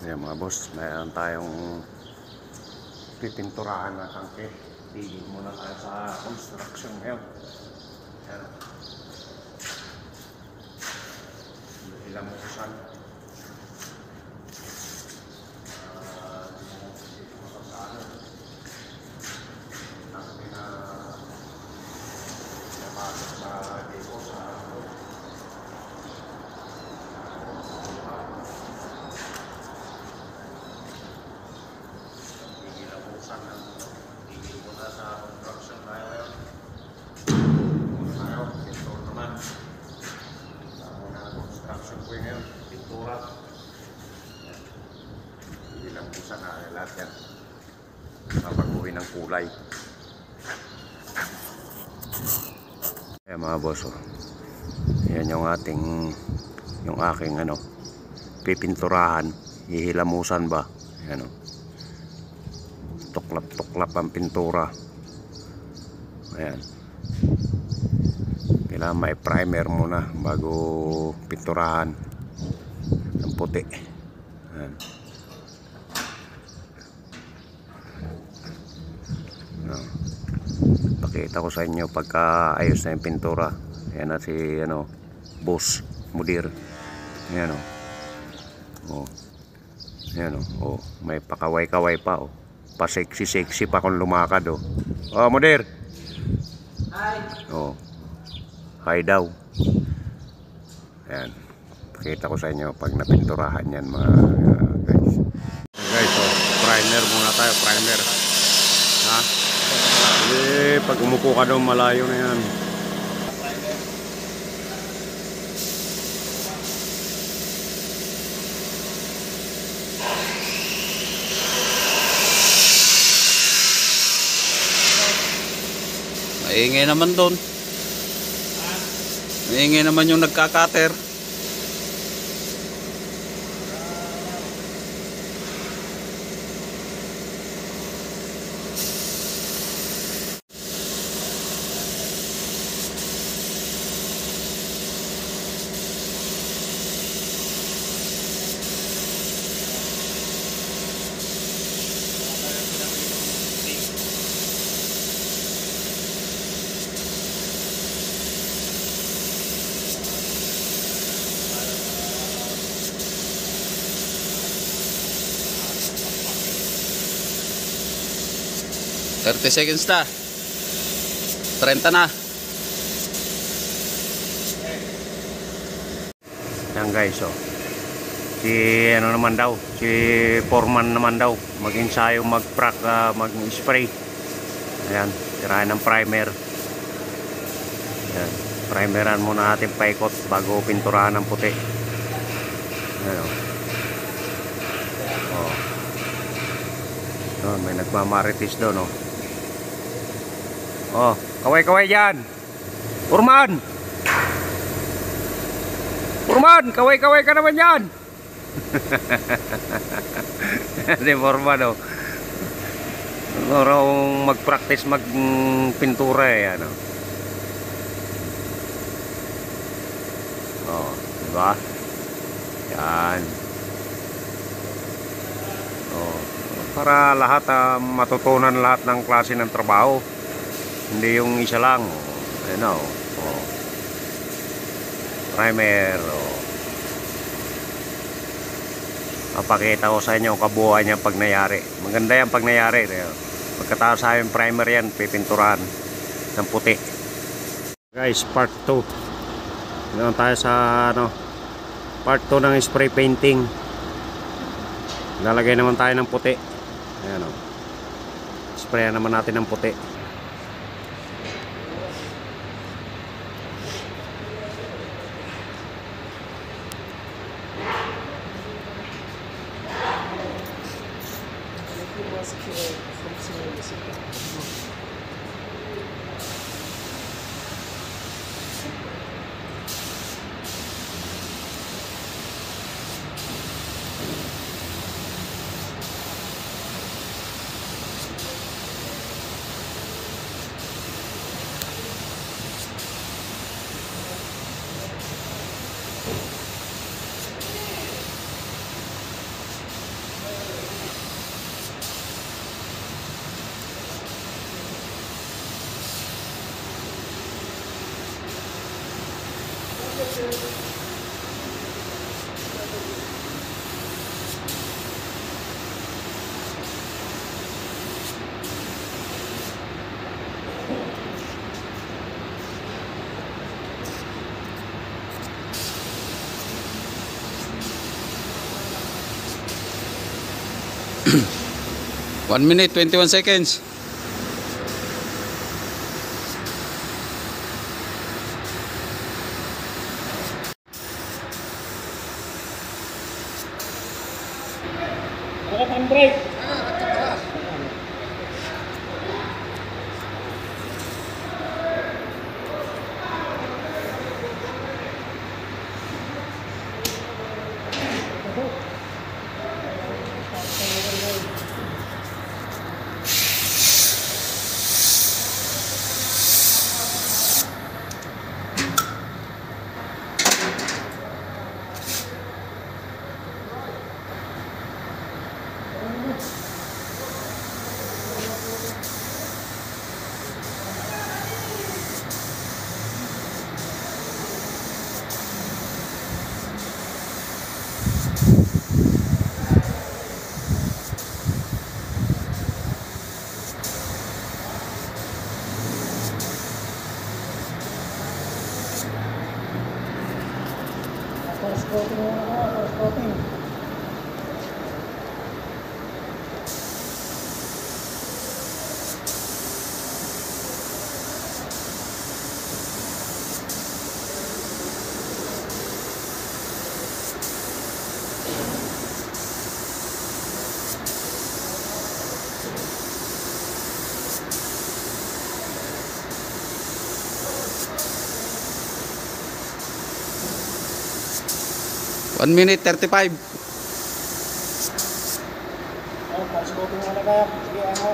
Ayan mga boss, mayroon tayong pipinturahan na tangke. Tigil muna tayo sa construction ngayon. Ayan. Ilang usan. Pintura. Hindi lang po sana lahat yan. Mapaguhin ng kulay. Ayan mga boss, oh. Yan yung yung aking pipinturahan. Hihilamusan ba? Ayan, oh. Tuklap-tuklap ang pintura. Ayan. Kailangan may primer muna bago pinturahan ng puti. Ayan. Pakita ko sa inyo pagka ayos na yung pintura. Ayan na si boss mudir. Ayan, oh. Ayan, oh. May pakaway-kaway pa, oh. Pa-sexy-sexy pa kung lumakad, oh. Oh, mudir. Hi. Oh. Hi daw. Ayan. Pakita ko sa inyo pag napinturahan yan mga guys. Guys, oh, primer muna tayo, primer. Ha? Pag umupo ka daw malayo na yan. Maingay naman doon. Maingay naman yung nagkakater. $30 seconds na. 30 na. Yan guys, oh. Si naman daw, si foreman naman daw mag-ensayo, mag-spray. Ayan, tirahan ng primer. Ayan, primeran muna natin paikot bago pinturahan ng puti. Ayan, oh. Oh. Doon, may nagmamaritis doon, oh. Oh, kaway-kaway dyan. Purman! Purman, kaway-kaway ka naman dyan. Si Purman, oh. Raw mag-practice magpintura, eh, ano. Oh, diba? Yan. Oh, para lahat matutunan lahat ng klase ng trabaho. Hindi yung isa lang, oh. Oh. Primer, oh. Mapakita ko sa inyo ang kabuuan niya pag nangyari. Maganda yan pag nangyari. Pagkatapos sa yung primer yan, pipinturahan ng puti. Guys, part 2. Ngayon tayo sa part 2 ng spray painting. Lalagay naman tayo ng puti. Ayan, oh. Sprayan naman natin ng puti. One minute, 21 seconds. Bukan handbrake. First coating muna ako, first coating. One minute, 35. Oh, first coating muna kaya. Sige, ano.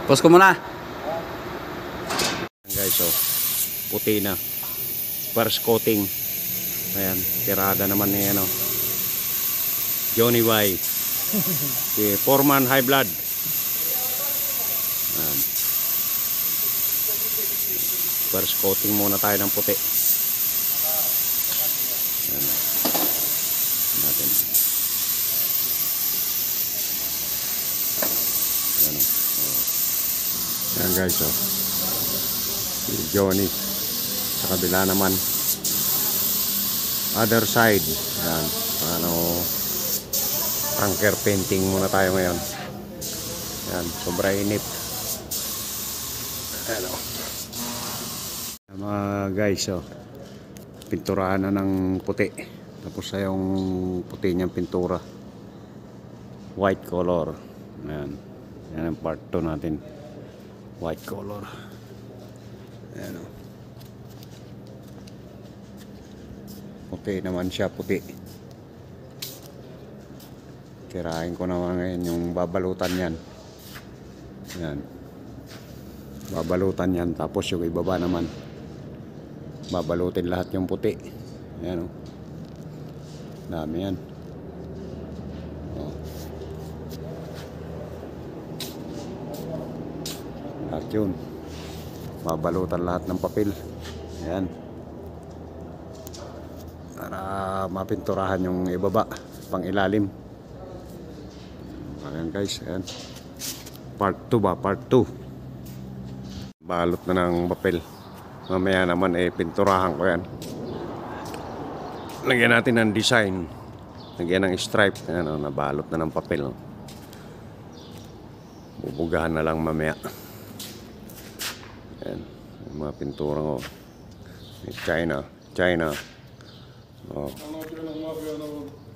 Pause ko muna. Guys, oh, puti na. First coating. Ayan, tirada naman ni ano, Johnny Y. Si Foreman High Blood. Ayan. First coating muna tayo ng puti. Ayan. Natin. Ayan, oh. Ayan guys, oh. Si Johnny. Sa kabila naman. Other side. Ayan. Ano, anchor painting muna tayo ngayon. Ayan. Sobra init. Ayan, oh. Mga guys, oh. Pinturahan na ng puti. Tapos na yung puti niyang pintura. White color. Ayan. Yan ang part 2 natin. White color. Ayan, oh. Puti naman siya, puti. Tirahin ko naman ngayon yung babalutan yan. Ayan. Babalutan yan. Tapos yung ibaba naman, babalutin lahat yung puti. Ayan, oh. Dami yan. Oh. Lahat yun. Babalutan lahat ng papel. Ayan. Para mapinturahan yung ibaba, pang ilalim. Ayan guys, ayan. Part 2 ba? Part 2. Balot na ng papel. Mamaya naman pinturahan ko yan. Lagyan natin ng design. Lagyan ng stripe. Ayan, oh, nabalot na ng papel. Oh. Bubugahan na lang mamaya. Ayan. Yung mga pintura ko. China. China. Oh.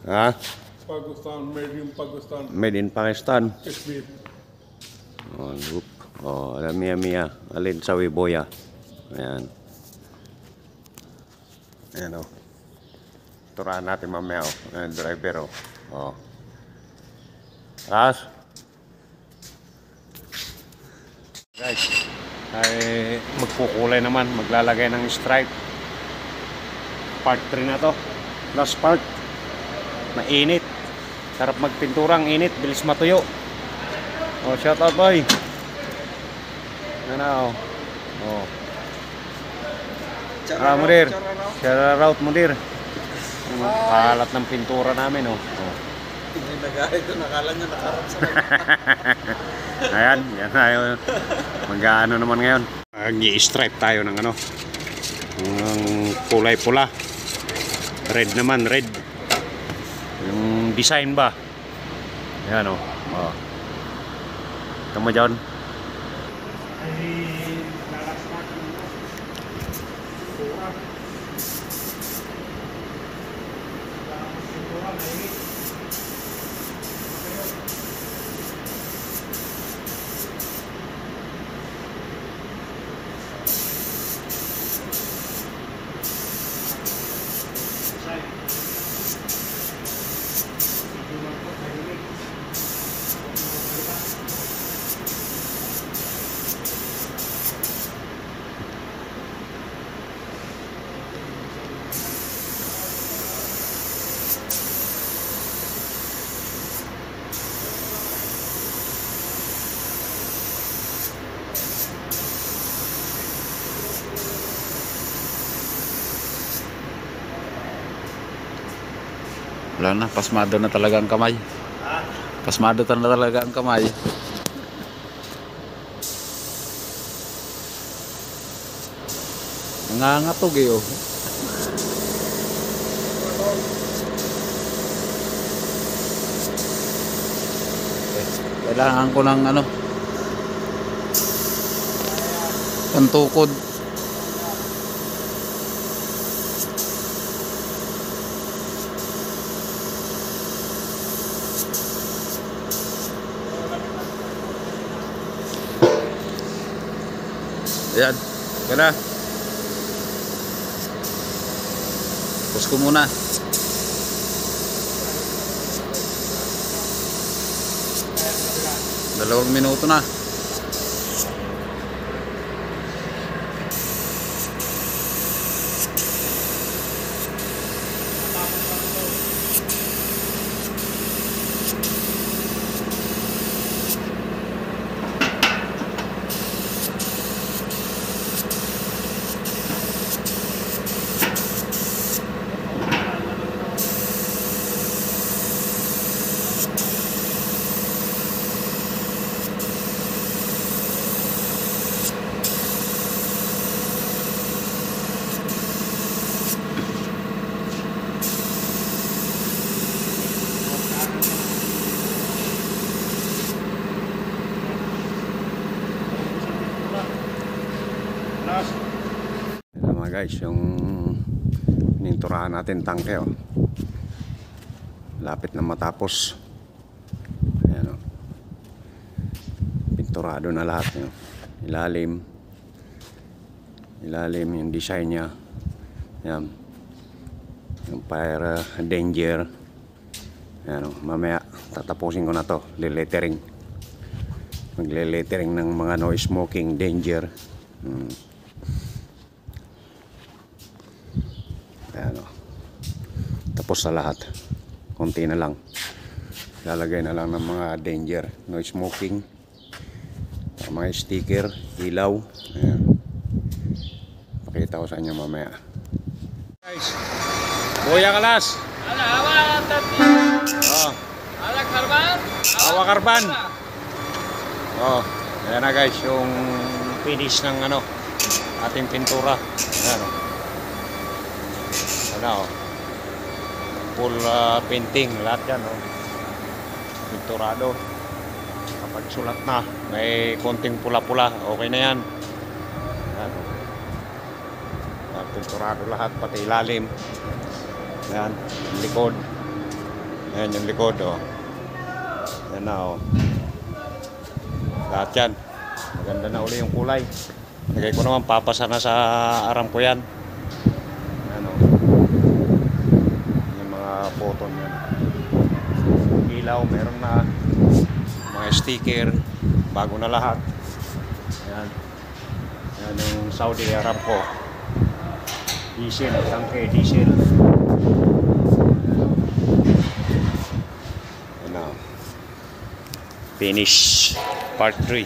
Ha? Pakistan, made in Pakistan. Made in Pakistan. Kashmir. Oh, look. Oh, Mia. Alin sa Wiboya. Ayan. Ayan, oh. Turahan natin mamaya, oh. Ayan, driver, oh. Oh. Ras. Guys, ay magkukulay naman. Maglalagay ng stripe. Part 3 na to. Last part. Mainit. Sarap magpinturang init. Bilis matuyo. Oh, shout out boy. Ano, oh. Mudir. Shout out, Mudir. Yung kalat ng pintura namin, oh. Hindi nag-ahit doon, nakala niya nakarap sa Ayan, yan tayo. Mag-ano naman ngayon. Mag-i-stripe tayo ng ano. Ng kulay pula. Red naman, red. Yung design ba? Ayan, oh. Oh. Ito mo dyan. Wala na, pasmado na talaga ang kamay. Pasmado na talaga ang kamay. Nangangatog eh, oh. Kailangan ko ng ano, pantukod. Ayan, gana. Tapos ko muna. Dalawang minuto na. Ito mga guys, yung pininturahan natin tangke, oh. Lapit na matapos. Ayan, oh. Pinturado na lahat, oh. Ilalim yung design nya. Ayan. Yung fire danger. Ayan, oh. Mamaya tatapusin ko na to, lilettering. Magle-lettering ng mga no smoking danger. Ayan, oh. Tapos sa lahat, konti na lang, lalagay na lang ng mga danger, no smoking, mga sticker, ilaw. Ayan. Pakita ko sa inyo mamaya guys. Kuya Kalas, oh. Awa Karban. Oh, ayan na guys yung finish ng ano ating pintura. Ayan, oh. Ano, full painting lahat yan, oh. Pinturado. Kapag sulat na may konting pula-pula, okay na yan. Ayan, oh. Pinturado lahat, pati ilalim. Ayan, yung likod. Ayan yung likod, oh. Ayan na, oh. Lahat yan. Maganda na uli yung kulay. Lagay ko naman, papasa na sa aram ko yan. Ano, yung mga photon yan. Ilaw, meron na. Mga sticker, bago na lahat. Yan. Yan yung Saudi Aramco. Diesel, tangke, diesel. Ano, finish part 3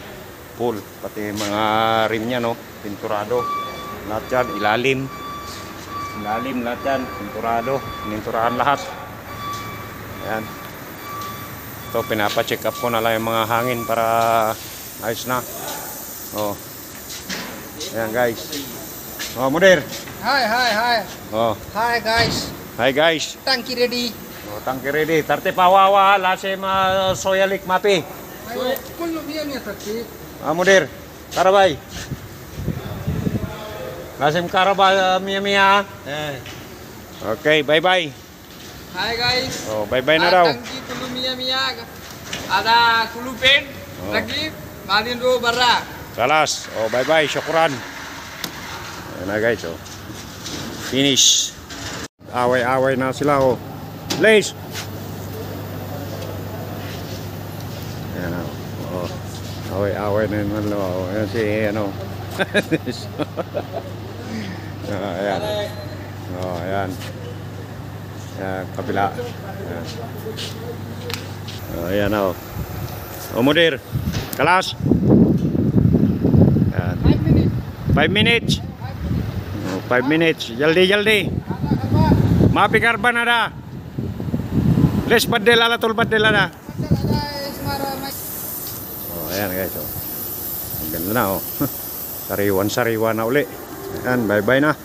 full, pati mga rim nya, no, pinturado lahat yan, ilalim Lalim lahat yan. Pinturado. Pininturahan lahat. Ayan. Ito, pinapacheck up ko na lang yung mga hangin para ayos na. Oh. Ayan guys. Oh, Mudir. Hi. Oh. Hi guys. Hi guys. Tanki ready. Oh, tangki ready. Tarte pawawa lase ma soyalik mapi. Kullu biya niya takti. Ah, Mudir. Karabay. Lasim karabay mia. Okay, bye-bye. Hi guys. Oh, bye-bye na daw. Tanki kullu miya. Ada kullu pen. Oh. Lagi. Malin do barra. Kalas. Oh, bye-bye. Syukran. Ayan na guys, oh. Finish. Away-away na sila, oh. Lace. Ayan, oh. Away-away na naman, oh. Ayan si, ano. Ayan. Oh, ayan. Ayan, kabila. Ayan. Oh, ayan, oh. Oh, Mudir. Kalas. Ayan. 5 minutes. Oh, 5 minutes. Jaldi. Maapi karban ada. Les badel ala tul badel ada. Oh, ayan guys. Oh. Ang ganda na oh. Sariwan na uli. Ayan, bye-bye na.